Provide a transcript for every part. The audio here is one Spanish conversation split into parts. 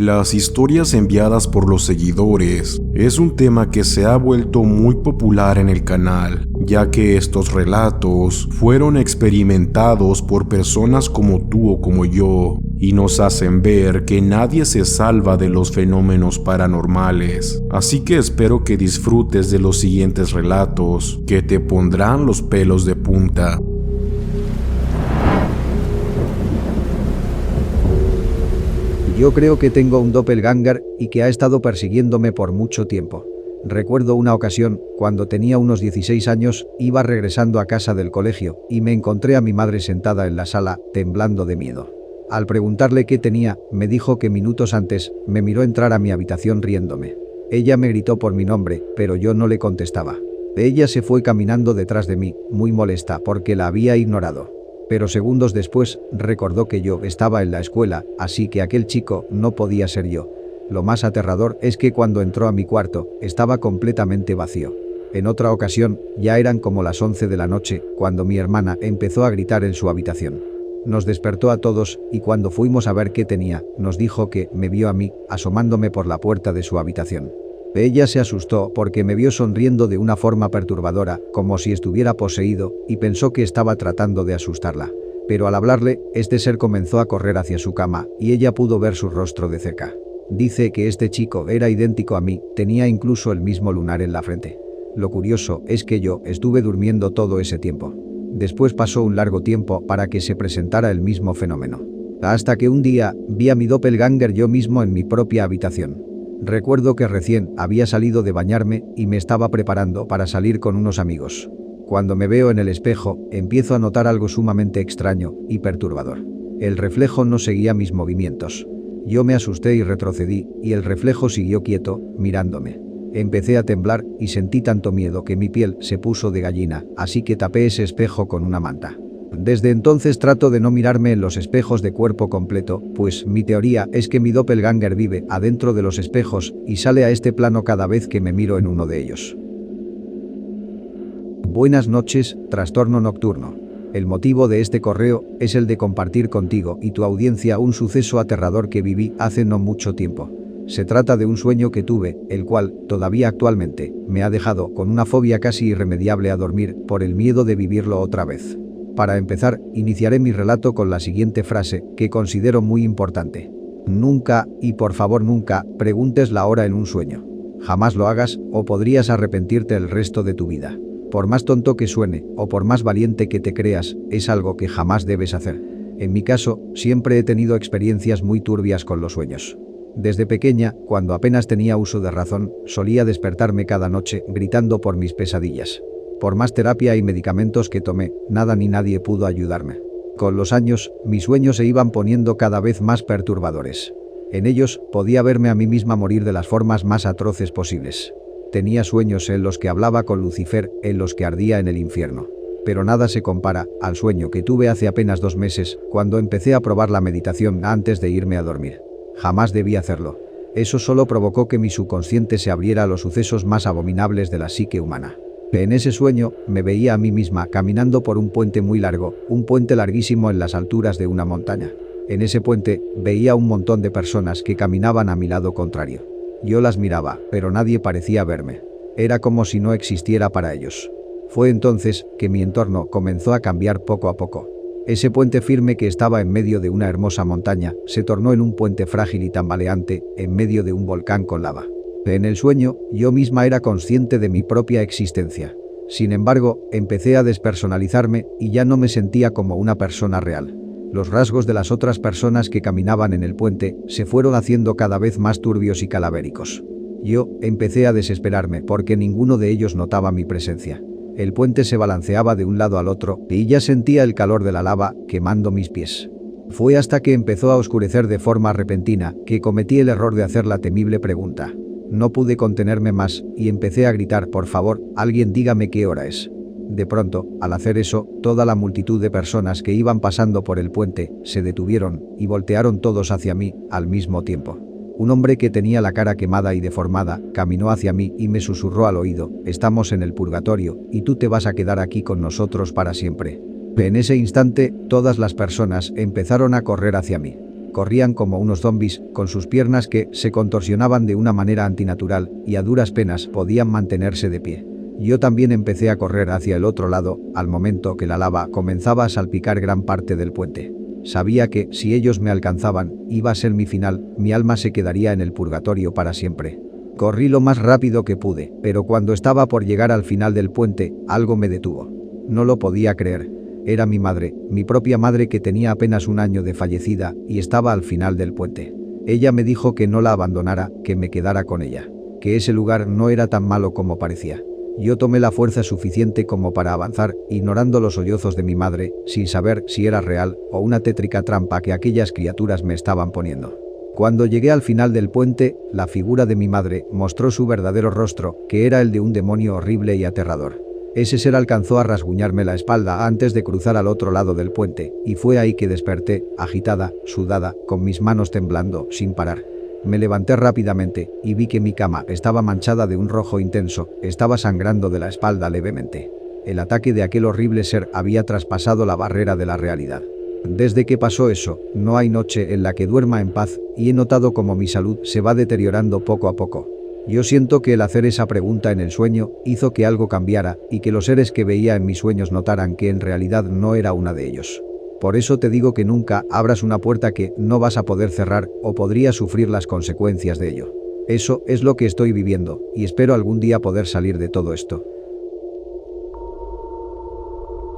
Las historias enviadas por los seguidores es un tema que se ha vuelto muy popular en el canal, ya que estos relatos fueron experimentados por personas como tú o como yo, y nos hacen ver que nadie se salva de los fenómenos paranormales. Así que espero que disfrutes de los siguientes relatos, que te pondrán los pelos de punta. Yo creo que tengo un doppelganger y que ha estado persiguiéndome por mucho tiempo. Recuerdo una ocasión, cuando tenía unos 16 años, iba regresando a casa del colegio y me encontré a mi madre sentada en la sala, temblando de miedo. Al preguntarle qué tenía, me dijo que minutos antes me miró entrar a mi habitación riéndome. Ella me gritó por mi nombre, pero yo no le contestaba. Ella se fue caminando detrás de mí, muy molesta porque la había ignorado. Pero segundos después, recordó que yo estaba en la escuela, así que aquel chico no podía ser yo. Lo más aterrador es que cuando entró a mi cuarto, estaba completamente vacío. En otra ocasión, ya eran como las 11 de la noche, cuando mi hermana empezó a gritar en su habitación. Nos despertó a todos, y cuando fuimos a ver qué tenía, nos dijo que me vio a mí, asomándome por la puerta de su habitación. Ella se asustó porque me vio sonriendo de una forma perturbadora, como si estuviera poseído, y pensó que estaba tratando de asustarla. Pero al hablarle, este ser comenzó a correr hacia su cama, y ella pudo ver su rostro de cerca. Dice que este chico era idéntico a mí, tenía incluso el mismo lunar en la frente. Lo curioso es que yo estuve durmiendo todo ese tiempo. Después pasó un largo tiempo para que se presentara el mismo fenómeno. Hasta que un día, vi a mi doppelganger yo mismo en mi propia habitación. Recuerdo que recién había salido de bañarme y me estaba preparando para salir con unos amigos. Cuando me veo en el espejo, empiezo a notar algo sumamente extraño y perturbador. El reflejo no seguía mis movimientos. Yo me asusté y retrocedí, y el reflejo siguió quieto, mirándome. Empecé a temblar y sentí tanto miedo que mi piel se puso de gallina, así que tapé ese espejo con una manta. Desde entonces trato de no mirarme en los espejos de cuerpo completo, pues mi teoría es que mi doppelganger vive adentro de los espejos y sale a este plano cada vez que me miro en uno de ellos. Buenas noches, Trastorno Nocturno. El motivo de este correo es el de compartir contigo y tu audiencia un suceso aterrador que viví hace no mucho tiempo. Se trata de un sueño que tuve, el cual, todavía actualmente, me ha dejado con una fobia casi irremediable a dormir por el miedo de vivirlo otra vez. Para empezar, iniciaré mi relato con la siguiente frase, que considero muy importante. Nunca, y por favor nunca, preguntes la hora en un sueño. Jamás lo hagas, o podrías arrepentirte el resto de tu vida. Por más tonto que suene, o por más valiente que te creas, es algo que jamás debes hacer. En mi caso, siempre he tenido experiencias muy turbias con los sueños. Desde pequeña, cuando apenas tenía uso de razón, solía despertarme cada noche gritando por mis pesadillas. Por más terapia y medicamentos que tomé, nada ni nadie pudo ayudarme. Con los años, mis sueños se iban poniendo cada vez más perturbadores. En ellos, podía verme a mí misma morir de las formas más atroces posibles. Tenía sueños en los que hablaba con Lucifer, en los que ardía en el infierno. Pero nada se compara al sueño que tuve hace apenas 2 meses, cuando empecé a probar la meditación antes de irme a dormir. Jamás debí hacerlo. Eso solo provocó que mi subconsciente se abriera a los sucesos más abominables de la psique humana. En ese sueño, me veía a mí misma caminando por un puente muy largo, un puente larguísimo en las alturas de una montaña. En ese puente, veía un montón de personas que caminaban a mi lado contrario. Yo las miraba, pero nadie parecía verme. Era como si no existiera para ellos. Fue entonces que mi entorno comenzó a cambiar poco a poco. Ese puente firme que estaba en medio de una hermosa montaña, se tornó en un puente frágil y tambaleante, en medio de un volcán con lava. En el sueño, yo misma era consciente de mi propia existencia. Sin embargo, empecé a despersonalizarme y ya no me sentía como una persona real. Los rasgos de las otras personas que caminaban en el puente se fueron haciendo cada vez más turbios y calavéricos. Yo empecé a desesperarme porque ninguno de ellos notaba mi presencia. El puente se balanceaba de un lado al otro y ya sentía el calor de la lava quemando mis pies. Fue hasta que empezó a oscurecer de forma repentina que cometí el error de hacer la temible pregunta. No pude contenerme más y empecé a gritar: por favor, alguien dígame qué hora es. De pronto, al hacer eso, toda la multitud de personas que iban pasando por el puente se detuvieron y voltearon todos hacia mí al mismo tiempo. Un hombre que tenía la cara quemada y deformada caminó hacia mí y me susurró al oído: estamos en el purgatorio y tú te vas a quedar aquí con nosotros para siempre. En ese instante, todas las personas empezaron a correr hacia mí. Corrían como unos zombis, con sus piernas que se contorsionaban de una manera antinatural y a duras penas podían mantenerse de pie. Yo también empecé a correr hacia el otro lado, al momento que la lava comenzaba a salpicar gran parte del puente. Sabía que, si ellos me alcanzaban, iba a ser mi final, mi alma se quedaría en el purgatorio para siempre. Corrí lo más rápido que pude, pero cuando estaba por llegar al final del puente, algo me detuvo. No lo podía creer. Era mi madre, mi propia madre que tenía apenas un año de fallecida y estaba al final del puente. Ella me dijo que no la abandonara, que me quedara con ella, que ese lugar no era tan malo como parecía. Yo tomé la fuerza suficiente como para avanzar, ignorando los sollozos de mi madre, sin saber si era real o una tétrica trampa que aquellas criaturas me estaban poniendo. Cuando llegué al final del puente, la figura de mi madre mostró su verdadero rostro, que era el de un demonio horrible y aterrador. Ese ser alcanzó a rasguñarme la espalda antes de cruzar al otro lado del puente, y fue ahí que desperté, agitada, sudada, con mis manos temblando, sin parar. Me levanté rápidamente y vi que mi cama estaba manchada de un rojo intenso, estaba sangrando de la espalda levemente. El ataque de aquel horrible ser había traspasado la barrera de la realidad. Desde que pasó eso, no hay noche en la que duerma en paz y he notado como mi salud se va deteriorando poco a poco. Yo siento que el hacer esa pregunta en el sueño hizo que algo cambiara y que los seres que veía en mis sueños notaran que en realidad no era una de ellos. Por eso te digo que nunca abras una puerta que no vas a poder cerrar o podrías sufrir las consecuencias de ello. Eso es lo que estoy viviendo y espero algún día poder salir de todo esto.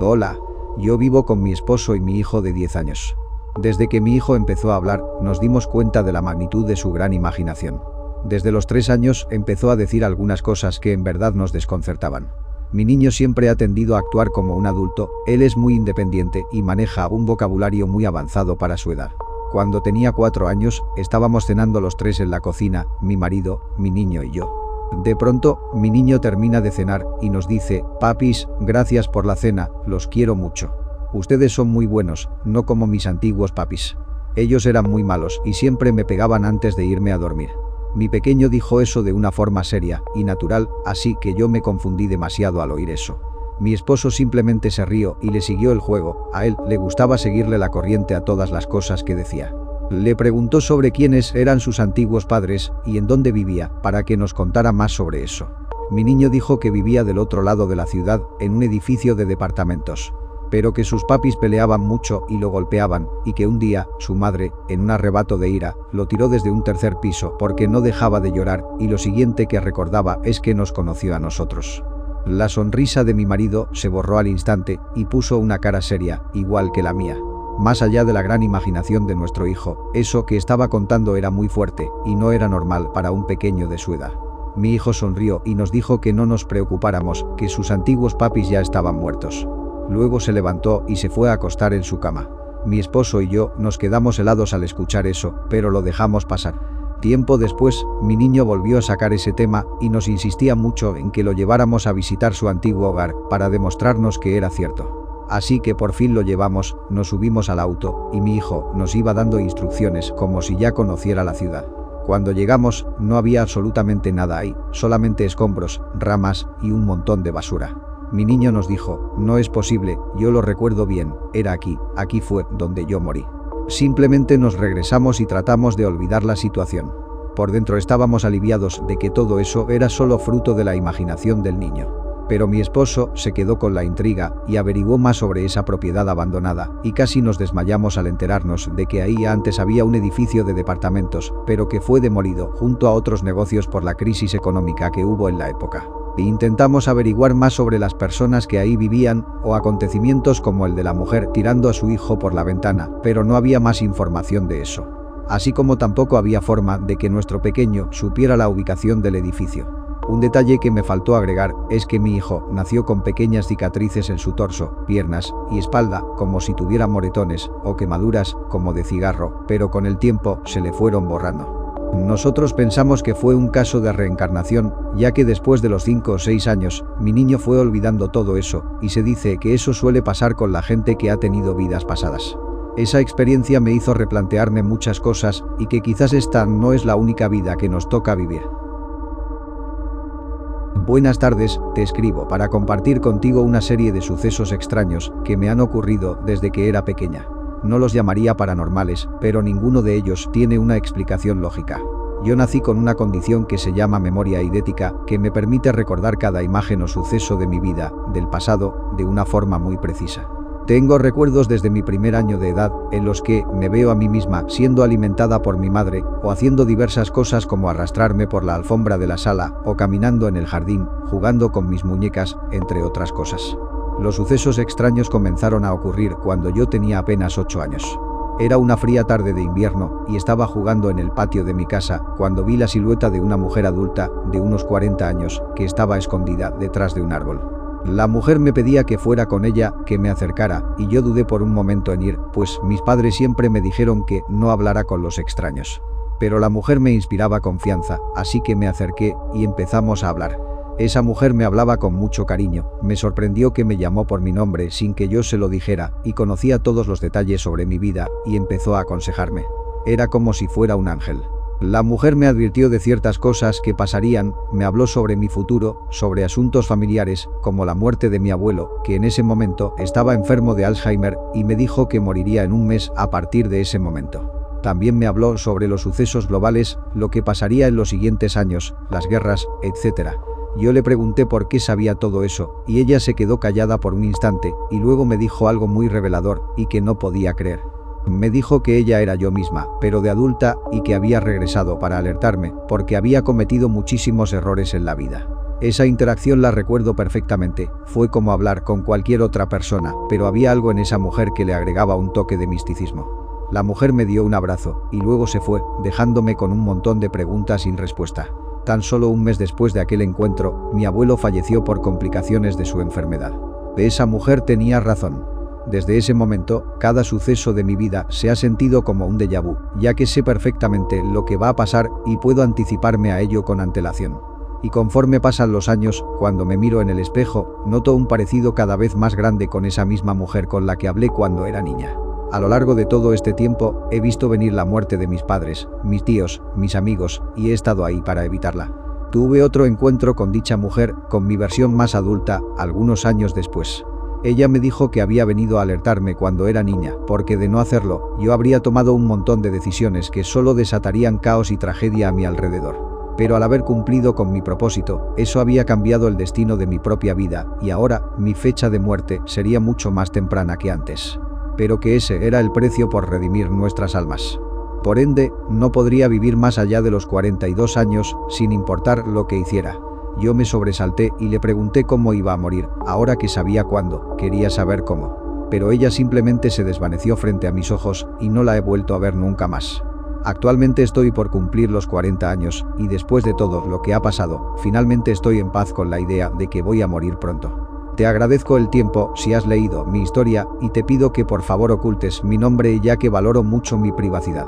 Hola, yo vivo con mi esposo y mi hijo de 10 años. Desde que mi hijo empezó a hablar, nos dimos cuenta de la magnitud de su gran imaginación. Desde los 3 años empezó a decir algunas cosas que en verdad nos desconcertaban. Mi niño siempre ha tendido a actuar como un adulto, él es muy independiente y maneja un vocabulario muy avanzado para su edad. Cuando tenía 4 años, estábamos cenando los 3 en la cocina, mi marido, mi niño y yo. De pronto, mi niño termina de cenar y nos dice: «Papis, gracias por la cena, los quiero mucho. Ustedes son muy buenos, no como mis antiguos papis. Ellos eran muy malos y siempre me pegaban antes de irme a dormir». Mi pequeño dijo eso de una forma seria y natural, así que yo me confundí demasiado al oír eso. Mi esposo simplemente se rió y le siguió el juego, a él le gustaba seguirle la corriente a todas las cosas que decía. Le preguntó sobre quiénes eran sus antiguos padres y en dónde vivía, para que nos contara más sobre eso. Mi niño dijo que vivía del otro lado de la ciudad, en un edificio de departamentos, pero que sus papis peleaban mucho y lo golpeaban, y que un día, su madre, en un arrebato de ira, lo tiró desde un 3er piso porque no dejaba de llorar, y lo siguiente que recordaba es que nos conoció a nosotros. La sonrisa de mi marido se borró al instante y puso una cara seria, igual que la mía. Más allá de la gran imaginación de nuestro hijo, eso que estaba contando era muy fuerte, y no era normal para un pequeño de su edad. Mi hijo sonrió y nos dijo que no nos preocupáramos, que sus antiguos papis ya estaban muertos. Luego se levantó y se fue a acostar en su cama. Mi esposo y yo nos quedamos helados al escuchar eso, pero lo dejamos pasar. Tiempo después, mi niño volvió a sacar ese tema y nos insistía mucho en que lo lleváramos a visitar su antiguo hogar para demostrarnos que era cierto. Así que por fin lo llevamos, nos subimos al auto y mi hijo nos iba dando instrucciones como si ya conociera la ciudad. Cuando llegamos, no había absolutamente nada ahí, solamente escombros, ramas y un montón de basura. Mi niño nos dijo: «No es posible, yo lo recuerdo bien, era aquí fue donde yo morí». Simplemente nos regresamos y tratamos de olvidar la situación. Por dentro estábamos aliviados de que todo eso era solo fruto de la imaginación del niño. Pero mi esposo se quedó con la intriga y averiguó más sobre esa propiedad abandonada, y casi nos desmayamos al enterarnos de que ahí antes había un edificio de departamentos, pero que fue demolido junto a otros negocios por la crisis económica que hubo en la época. Intentamos averiguar más sobre las personas que ahí vivían o acontecimientos como el de la mujer tirando a su hijo por la ventana, pero no había más información de eso. Así como tampoco había forma de que nuestro pequeño supiera la ubicación del edificio. Un detalle que me faltó agregar es que mi hijo nació con pequeñas cicatrices en su torso, piernas y espalda, como si tuviera moretones o quemaduras como de cigarro, pero con el tiempo se le fueron borrando. Nosotros pensamos que fue un caso de reencarnación, ya que después de los 5 o 6 años, mi niño fue olvidando todo eso, y se dice que eso suele pasar con la gente que ha tenido vidas pasadas. Esa experiencia me hizo replantearme muchas cosas y que quizás esta no es la única vida que nos toca vivir. Buenas tardes, te escribo para compartir contigo una serie de sucesos extraños que me han ocurrido desde que era pequeña. No los llamaría paranormales, pero ninguno de ellos tiene una explicación lógica. Yo nací con una condición que se llama memoria eidética, que me permite recordar cada imagen o suceso de mi vida, del pasado, de una forma muy precisa. Tengo recuerdos desde mi primer año de edad, en los que me veo a mí misma siendo alimentada por mi madre, o haciendo diversas cosas como arrastrarme por la alfombra de la sala, o caminando en el jardín, jugando con mis muñecas, entre otras cosas. Los sucesos extraños comenzaron a ocurrir cuando yo tenía apenas 8 años. Era una fría tarde de invierno y estaba jugando en el patio de mi casa cuando vi la silueta de una mujer adulta de unos 40 años que estaba escondida detrás de un árbol. La mujer me pedía que fuera con ella, que me acercara, y yo dudé por un momento en ir, pues mis padres siempre me dijeron que no hablara con los extraños. Pero la mujer me inspiraba confianza, así que me acerqué y empezamos a hablar. Esa mujer me hablaba con mucho cariño, me sorprendió que me llamó por mi nombre sin que yo se lo dijera, y conocía todos los detalles sobre mi vida, y empezó a aconsejarme. Era como si fuera un ángel. La mujer me advirtió de ciertas cosas que pasarían, me habló sobre mi futuro, sobre asuntos familiares, como la muerte de mi abuelo, que en ese momento estaba enfermo de Alzheimer, y me dijo que moriría en un mes a partir de ese momento. También me habló sobre los sucesos globales, lo que pasaría en los siguientes años, las guerras, etc. Yo le pregunté por qué sabía todo eso, y ella se quedó callada por un instante, y luego me dijo algo muy revelador, y que no podía creer. Me dijo que ella era yo misma, pero de adulta, y que había regresado para alertarme, porque había cometido muchísimos errores en la vida. Esa interacción la recuerdo perfectamente, fue como hablar con cualquier otra persona, pero había algo en esa mujer que le agregaba un toque de misticismo. La mujer me dio un abrazo, y luego se fue, dejándome con un montón de preguntas sin respuesta. Tan solo un mes después de aquel encuentro, mi abuelo falleció por complicaciones de su enfermedad. Esa mujer tenía razón. Desde ese momento, cada suceso de mi vida se ha sentido como un déjà vu, ya que sé perfectamente lo que va a pasar y puedo anticiparme a ello con antelación. Y conforme pasan los años, cuando me miro en el espejo, noto un parecido cada vez más grande con esa misma mujer con la que hablé cuando era niña. A lo largo de todo este tiempo, he visto venir la muerte de mis padres, mis tíos, mis amigos, y he estado ahí para evitarla. Tuve otro encuentro con dicha mujer, con mi versión más adulta, algunos años después. Ella me dijo que había venido a alertarme cuando era niña, porque de no hacerlo, yo habría tomado un montón de decisiones que solo desatarían caos y tragedia a mi alrededor. Pero al haber cumplido con mi propósito, eso había cambiado el destino de mi propia vida, y ahora, mi fecha de muerte sería mucho más temprana que antes. Pero que ese era el precio por redimir nuestras almas. Por ende, no podría vivir más allá de los 42 años, sin importar lo que hiciera. Yo me sobresalté y le pregunté cómo iba a morir, ahora que sabía cuándo, quería saber cómo. Pero ella simplemente se desvaneció frente a mis ojos y no la he vuelto a ver nunca más. Actualmente estoy por cumplir los 40 años, y después de todo lo que ha pasado, finalmente estoy en paz con la idea de que voy a morir pronto. Te agradezco el tiempo si has leído mi historia y te pido que por favor ocultes mi nombre ya que valoro mucho mi privacidad.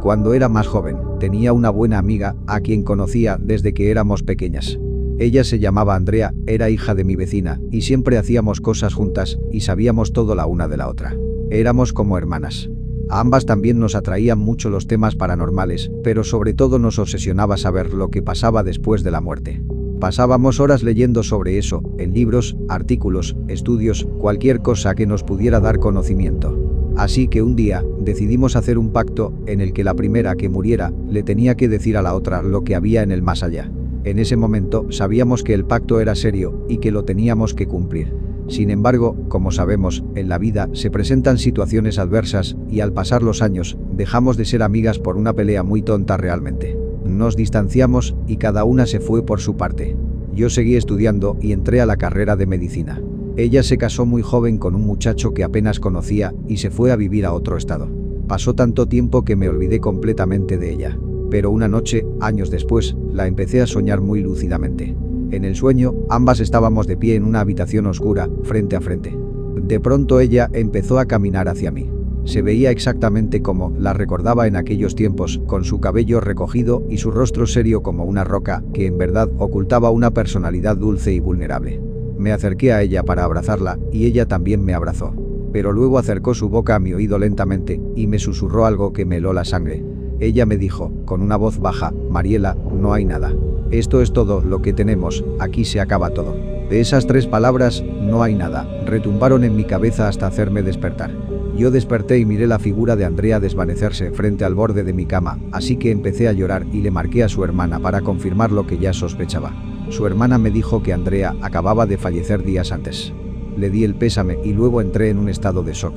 Cuando era más joven, tenía una buena amiga a quien conocía desde que éramos pequeñas. Ella se llamaba Andrea, era hija de mi vecina y siempre hacíamos cosas juntas y sabíamos todo la una de la otra. Éramos como hermanas. A ambas también nos atraían mucho los temas paranormales, pero sobre todo nos obsesionaba saber lo que pasaba después de la muerte. Pasábamos horas leyendo sobre eso, en libros, artículos, estudios, cualquier cosa que nos pudiera dar conocimiento. Así que un día, decidimos hacer un pacto, en el que la primera que muriera, le tenía que decir a la otra lo que había en el más allá. En ese momento, sabíamos que el pacto era serio, y que lo teníamos que cumplir. Sin embargo, como sabemos, en la vida se presentan situaciones adversas, y al pasar los años, dejamos de ser amigas por una pelea muy tonta realmente. Nos distanciamos y cada una se fue por su parte. Yo seguí estudiando y entré a la carrera de medicina. Ella se casó muy joven con un muchacho que apenas conocía y se fue a vivir a otro estado. Pasó tanto tiempo que me olvidé completamente de ella. Pero una noche, años después, la empecé a soñar muy lúcidamente. En el sueño, ambas estábamos de pie en una habitación oscura, frente a frente. De pronto ella empezó a caminar hacia mí. Se veía exactamente como la recordaba en aquellos tiempos, con su cabello recogido y su rostro serio como una roca, que en verdad ocultaba una personalidad dulce y vulnerable. Me acerqué a ella para abrazarla, y ella también me abrazó. Pero luego acercó su boca a mi oído lentamente, y me susurró algo que me heló la sangre. Ella me dijo, con una voz baja, «Mariela, no hay nada. Esto es todo lo que tenemos, aquí se acaba todo». De esas 3 palabras, no hay nada, retumbaron en mi cabeza hasta hacerme despertar. Yo desperté y miré la figura de Andrea desvanecerse frente al borde de mi cama, así que empecé a llorar y le marqué a su hermana para confirmar lo que ya sospechaba. Su hermana me dijo que Andrea acababa de fallecer días antes. Le di el pésame y luego entré en un estado de shock.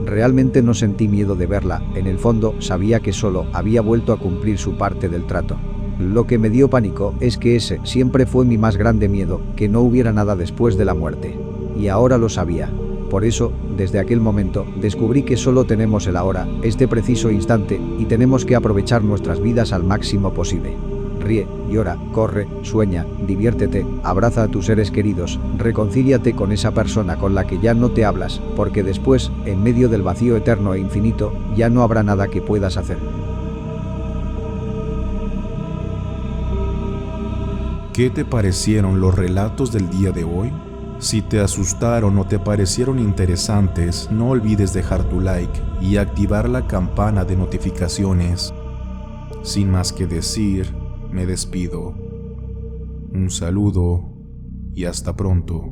Realmente no sentí miedo de verla, en el fondo sabía que solo había vuelto a cumplir su parte del trato. Lo que me dio pánico es que ese siempre fue mi más grande miedo, que no hubiera nada después de la muerte. Y ahora lo sabía. Por eso, desde aquel momento, descubrí que solo tenemos el ahora, este preciso instante, y tenemos que aprovechar nuestras vidas al máximo posible. Ríe, llora, corre, sueña, diviértete, abraza a tus seres queridos, reconcíliate con esa persona con la que ya no te hablas, porque después, en medio del vacío eterno e infinito, ya no habrá nada que puedas hacer. ¿Qué te parecieron los relatos del día de hoy? Si te asustaron o te parecieron interesantes, no olvides dejar tu like y activar la campana de notificaciones. Sin más que decir, me despido. Un saludo y hasta pronto.